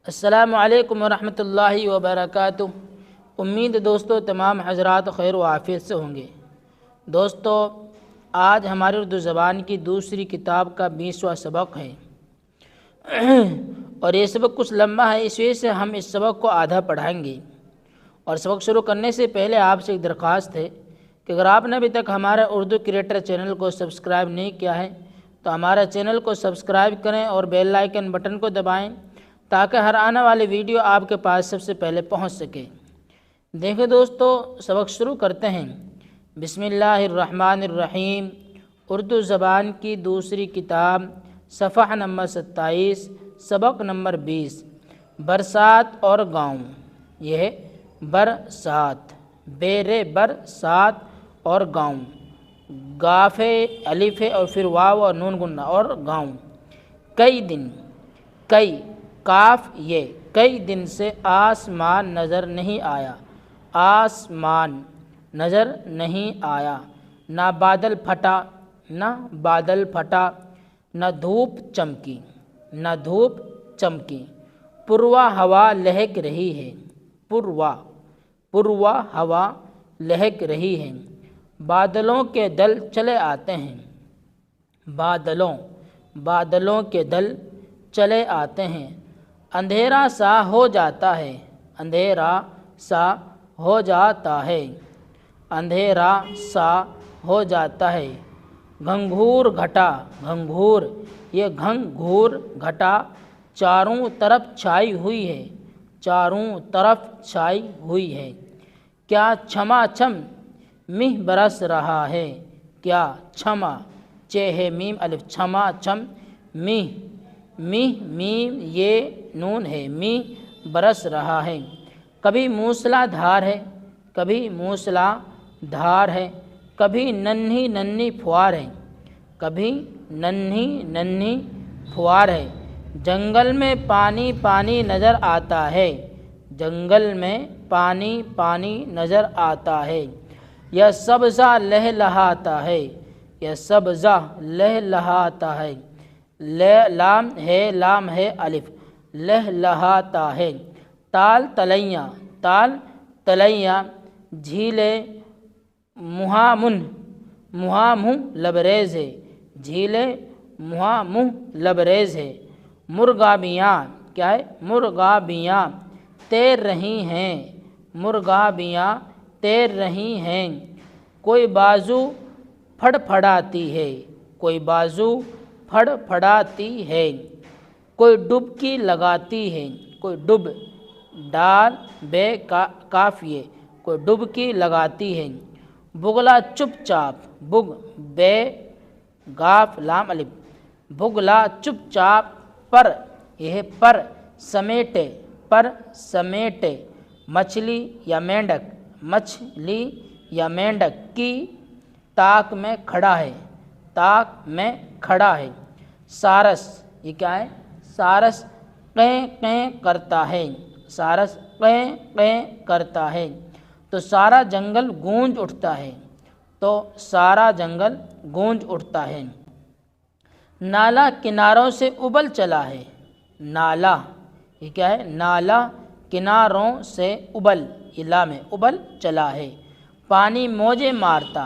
السلام علیکم ورحمۃ اللہ وبرکاتہ۔ امید دوستو تمام حضرات خیر و عافیت سے ہوں گے۔ دوستو آج ہماری اردو زبان کی دوسری کتاب کا 20واں سبق ہے اور یہ سبق کچھ لمبا ہے، اس وجہ سے ہم اس سبق کو آدھا پڑھائیں گے۔ اور سبق شروع کرنے سے پہلے آپ سے ایک درخواست ہے کہ اگر آپ نے ابھی تک ہمارے اردو کریٹر چینل کو سبسکرائب نہیں کیا ہے تو ہمارے چینل کو سبسکرائب کریں اور بیل آئیکن بٹن کو دبائیں تاکہ ہر آنے والی ویڈیو آپ کے پاس سب سے پہلے پہنچ سکے۔ دیکھیں دوستو سبق شروع کرتے ہیں۔ بسم اللہ الرحمن الرحیم۔ اردو زبان کی دوسری کتاب، صفحہ نمبر 27، سبق نمبر 20، برسات اور گاؤں۔ یہ ہے برسات، بیرے برسات اور گاؤں، گاف ہے، الف ہے اور پھر واو اور نون گننا اور گاؤں۔ کئی دن، کئی کاف یہ، کئی دن سے آسمان نظر نہیں آیا، آسمان نظر نہیں آیا۔ نہ بادل پھٹا، نہ بادل پھٹا، نہ دھوپ چمکی، نہ دھوپ چمکی۔ پروا ہوا لہک رہی ہے، پروا ہوا لہک رہی ہے۔ بادلوں کے دل چلے آتے ہیں، بادلوں کے دل چلے آتے ہیں۔ اندھیرا سا ہو جاتا ہے، اندھیرا سا ہو جاتا ہے، اندھیرا سا ہو جاتا ہے۔ گھنگھور گھٹا، گھنگھور یہ گھنگھور گھٹا چاروں طرف چھائی ہوئی ہے، چاروں طرف چھائی ہوئی ہے۔ کیا چھما چھم مہ برس رہا ہے، کیا چھما چے ہے میم الف، چھما چھم مہ، میم یہ نون ہے، برس رہا ہے۔ کبھی موسلا دھار ہے، کبھی موسلا دھار ہے۔ کبھی ننھی ننھی پھوار ہے، کبھی ننھی ننھی پھوار ہے۔ جنگل میں پانی پانی نظر آتا ہے، جنگل میں پانی پانی نظر آتا ہے۔ یہ سبزہ لہلہاتا ہے، یہ سبزہ لہلہاتا ہے۔ لام ہے الف، لہلہاتا ہے۔ تال تلیاں، تال تلیاں۔ جھیلیں مہا منہ لبریز ہے، جھیلیں مہا منہ لبریز ہے۔ مرغابیاں کیا ہے، مرغابیاں تیر رہی ہیں، مرغابیاں تیر رہی ہیں۔ کوئی بازو پھڑ پھڑاتی ہے، کوئی بازو پھڑ پھڑاتی ہے۔ کوئی ڈبکی لگاتی ہے، کوئی ڈب ڈال بے کافیے، کوئی ڈبکی لگاتی ہے۔ بگلا چپ چاپ، بگ بے گاف لام الف، بگلا چپ چاپ پر یہ ہے پر سمیٹے، پر سمیٹے۔ مچھلی یا مینڈک، مچھلی یا مینڈک کی تاک میں کھڑا ہے، تاک میں کھڑا ہے۔ سارس یہ کیا ہے، سارس قیں قیں کرتا ہے، سارس قیں قیں کرتا ہے۔ تو سارا جنگل گونج اٹھتا ہے، تو سارا جنگل گونج اٹھتا ہے۔ نالا کناروں سے ابل چلا ہے، نالا یہ کیا ہے، نالا کناروں سے ابل، یہ لام ہے، ابل چلا ہے۔ پانی موجیں مارتا،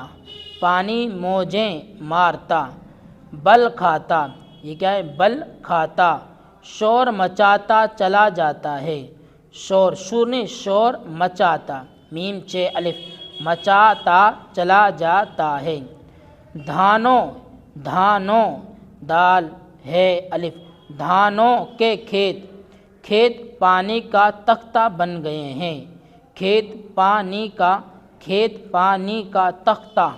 پانی موجیں مارتا۔ بل کھاتا یہ کیا ہے، بل کھاتا۔ شور مچاتا چلا جاتا ہے، شور شور نہیں شور مچاتا، میم چے الف، مچاتا چلا جاتا ہے۔ دھانوں، دھانوں دال ہے الف، دھانوں کے کھیت، کھیت پانی کا تختہ بن گئے ہیں، کھیت پانی کا، کھیت پانی کا تختہ،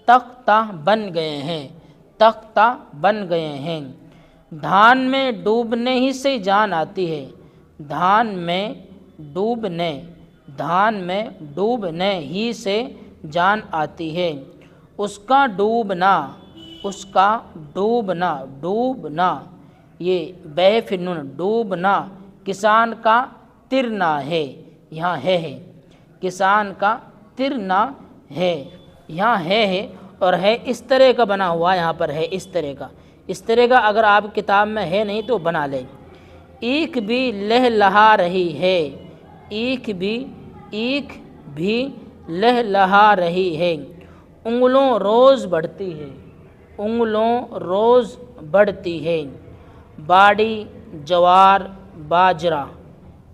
تختہ بن گئے ہیں، تختہ بن گئے ہیں۔ دھان میں ڈوبنے ہی سے جان آتی ہے، دھان میں ڈوبنے، دھان میں ڈوبنے ہی سے جان آتی ہے۔ اس کا ڈوبنا، اس کا ڈوبنا، ڈوبنا یہ بے پھر نون، ڈوبنا کسان کا ترنا ہے، یہاں ہے، کسان کا ترنا ہے، یہاں ہے اور ہے اس طرح کا بنا ہوا، یہاں پر ہے اس طرح کا، اس طرح کا اگر آپ کتاب میں ہے نہیں تو بنا لیں۔ اینکھ بھی لہلہا رہی ہے، اینکھ بھی لہلہا رہی ہے، انگلوں روز بڑھتی ہے، انگلوں روز بڑھتی ہے، باڑی جوار باجرہ،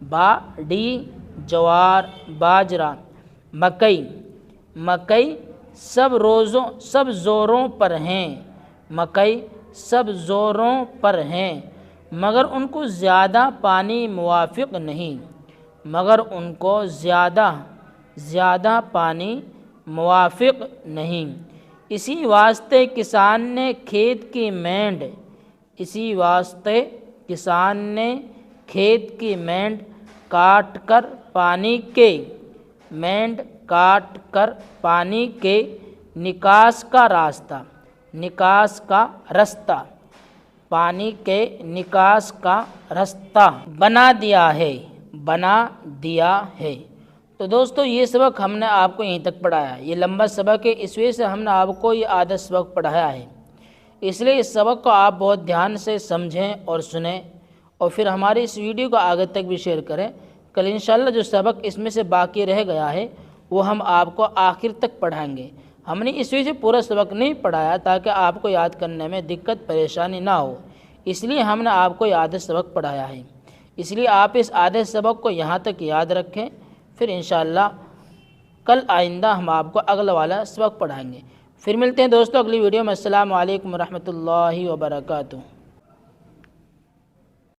باڑی جوار باجرہ، مکئی سب زوروں پر ہیں، مکئی سب زوروں پر ہیں، مگر ان کو زیادہ پانی موافق نہیں، مگر ان کو زیادہ پانی موافق نہیں، اسی واسطے کسان نے کھیت کی مینڈ کاٹ کر پانی کے نکاس کا رستہ بنا دیا ہے۔ تو دوستو یہ سبق ہم نے آپ کو یہیں تک پڑھایا ہے، یہ لمبا سبق ہے، اس وجہ سے ہم نے آپ کو یہ آدھا سبق پڑھایا ہے، اس لیے اس سبق کو آپ بہت دھیان سے سمجھیں اور سنیں، اور پھر ہماری اس ویڈیو کو آگے تک بھی شیئر کریں۔ کل انشاءاللہ جو سبق اس میں سے باقی رہ گیا ہے وہ ہم آپ کو آخر تک پڑھائیں گے۔ ہم نے اس وجہ سے پورا سبق نہیں پڑھایا تاکہ آپ کو یاد کرنے میں دقت پریشانی نہ ہو، اس لیے ہم نے آپ کو یہ آدھا سبق پڑھایا ہے، اس لیے آپ اس آدھے سبق کو یہاں تک یاد رکھیں، پھر انشاءاللہ کل آئندہ ہم آپ کو اگلا والا سبق پڑھائیں گے۔ پھر ملتے ہیں دوستو اگلی ویڈیو میں۔ السلام علیکم ورحمۃ اللہ وبرکاتہ۔